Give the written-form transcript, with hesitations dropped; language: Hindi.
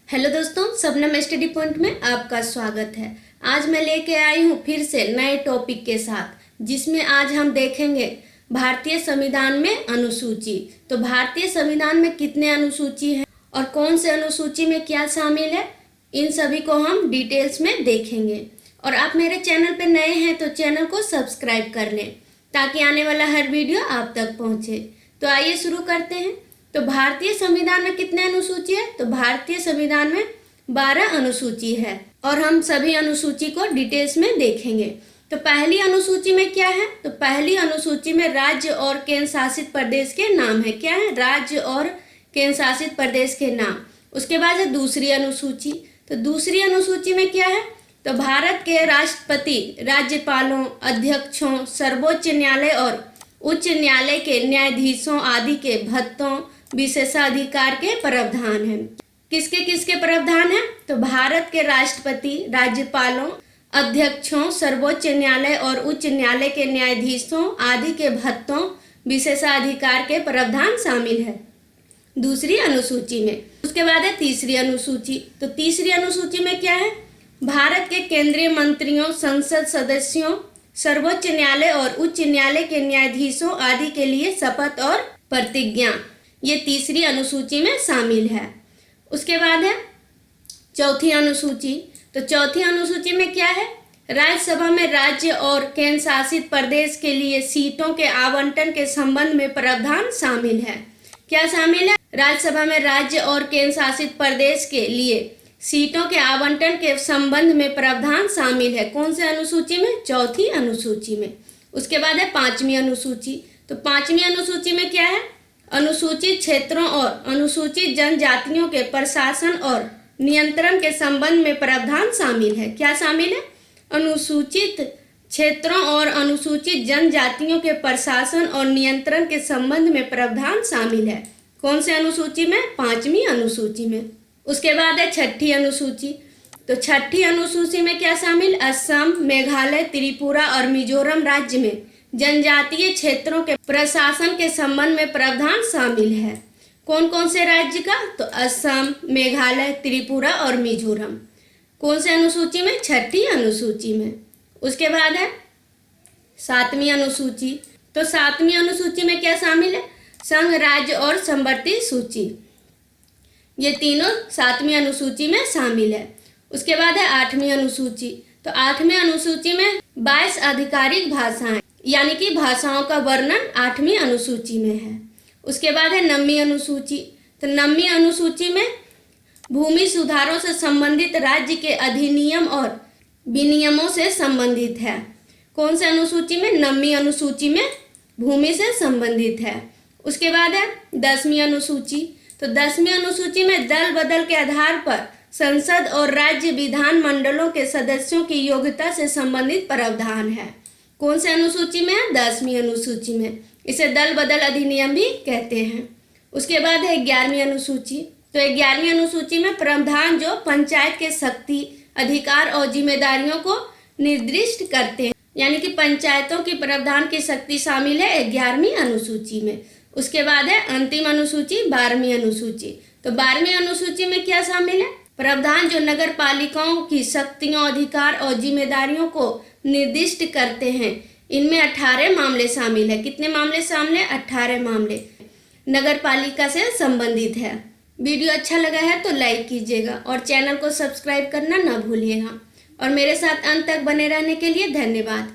हेलो दोस्तों, शबनम स्टडी पॉइंट में आपका स्वागत है। आज मैं लेके आई हूँ फिर से नए टॉपिक के साथ, जिसमें आज हम देखेंगे भारतीय संविधान में अनुसूची। तो भारतीय संविधान में कितने अनुसूची हैं और कौन से अनुसूची में क्या शामिल है, इन सभी को हम डिटेल्स में देखेंगे। और आप मेरे चैनल पर नए हैं तो चैनल को सब्सक्राइब कर लें ताकि आने वाला हर वीडियो आप तक पहुँचे। तो आइए शुरू करते हैं। तो भारतीय संविधान में कितने अनुसूची है? तो भारतीय संविधान में 12 अनुसूची है और हम सभी अनुसूची को डिटेल्स में देखेंगे। तो पहली अनुसूची में क्या है? तो पहली अनुसूची में राज्य और केंद्र शासित प्रदेश के नाम है। क्या है? राज्य और केंद्र शासित प्रदेश के नाम। उसके बाद है दूसरी अनुसूची। तो दूसरी अनुसूची में क्या है? तो भारत के राष्ट्रपति, राज्यपालों, अध्यक्षों, सर्वोच्च न्यायालय और उच्च न्यायालय के न्यायाधीशों आदि के भत्तों, विशेषाधिकार के प्रावधान हैं। किसके किसके प्रावधान हैं? तो भारत के राष्ट्रपति, राज्यपालों, अध्यक्षों, सर्वोच्च न्यायालय और उच्च न्यायालय के न्यायाधीशों आदि के भत्तों, विशेषाधिकार के प्रावधान शामिल है दूसरी अनुसूची में। उसके बाद है तीसरी अनुसूची। तो तीसरी अनुसूची में क्या है? भारत के केंद्रीय मंत्रियों, संसद सदस्यों, सर्वोच्च न्यायालय और उच्च न्यायालय के न्यायाधीशों आदि के लिए शपथ और प्रतिज्ञा, ये तीसरी अनुसूची में शामिल है। उसके बाद है चौथी अनुसूची। तो चौथी अनुसूची में क्या है? राज्यसभा में राज्य और केंद्र शासित प्रदेश के लिए सीटों के आवंटन के संबंध में प्रावधान शामिल है। क्या शामिल है? राज्यसभा में राज्य और केंद्र शासित प्रदेश के लिए सीटों के आवंटन के संबंध में प्रावधान शामिल है। कौन से अनुसूची में? चौथी अनुसूची में। उसके बाद है पांचवी अनुसूची। तो पांचवी अनुसूची में क्या है? अनुसूचित क्षेत्रों और अनुसूचित जनजातियों के प्रशासन और नियंत्रण के संबंध में प्रावधान शामिल है। क्या शामिल है? अनुसूचित क्षेत्रों और अनुसूचित जनजातियों के प्रशासन और नियंत्रण के संबंध में प्रावधान शामिल है। कौन से अनुसूची में? पांचवी अनुसूची में। उसके बाद है छठी अनुसूची। तो छठी अनुसूची में क्या शामिल? असम, मेघालय, त्रिपुरा और मिजोरम राज्य में जनजातीय क्षेत्रों के प्रशासन के संबंध में प्रावधान शामिल है। कौन कौन से राज्य का? तो असम, मेघालय, त्रिपुरा और मिजोरम। कौन से अनुसूची में? छठी अनुसूची में। उसके बाद है सातवीं अनुसूची। तो सातवीं अनुसूची में क्या शामिल है? संघ, राज्य और संवर्ती सूची, ये तीनों सातवीं अनुसूची में शामिल है। उसके बाद है आठवीं अनुसूची। तो आठवीं अनुसूची में 22 आधिकारिक भाषाएं यानी कि भाषाओं का वर्णन आठवीं अनुसूची में है। उसके बाद है नववीं अनुसूची। तो नववीं अनुसूची में भूमि सुधारों से संबंधित राज्य के अधिनियम और विनियमों से संबंधित है। कौन से अनुसूची में? नववीं अनुसूची में भूमि से संबंधित है। उसके बाद है 10वीं अनुसूची। तो 10वीं अनुसूची में दल बदल के आधार पर संसद और राज्य विधान मंडलों के सदस्यों की योग्यता से संबंधित प्रावधान है। कौन से अनुसूची में है? 10वीं अनुसूची में। इसे दल बदल अधिनियम भी कहते हैं। उसके बाद है 11वीं अनुसूची। तो 11वीं अनुसूची में प्रावधान जो पंचायत के शक्ति, अधिकार और जिम्मेदारियों को निर्दिष्ट करते हैं, यानी कि पंचायतों की प्रावधान की शक्ति शामिल है 11वीं अनुसूची में। उसके बाद है अंतिम अनुसूची 12वीं अनुसूची। तो 12वीं अनुसूची में क्या शामिल है? प्रावधान जो नगर पालिकाओं की शक्तियों, अधिकार और जिम्मेदारियों को निर्दिष्ट करते हैं। इनमें 18 मामले शामिल है। कितने मामले शामिल है? 18 मामले नगर पालिका से संबंधित है। वीडियो अच्छा लगा है तो लाइक कीजिएगा और चैनल को सब्सक्राइब करना ना भूलिएगा। और मेरे साथ अंत तक बने रहने के लिए धन्यवाद।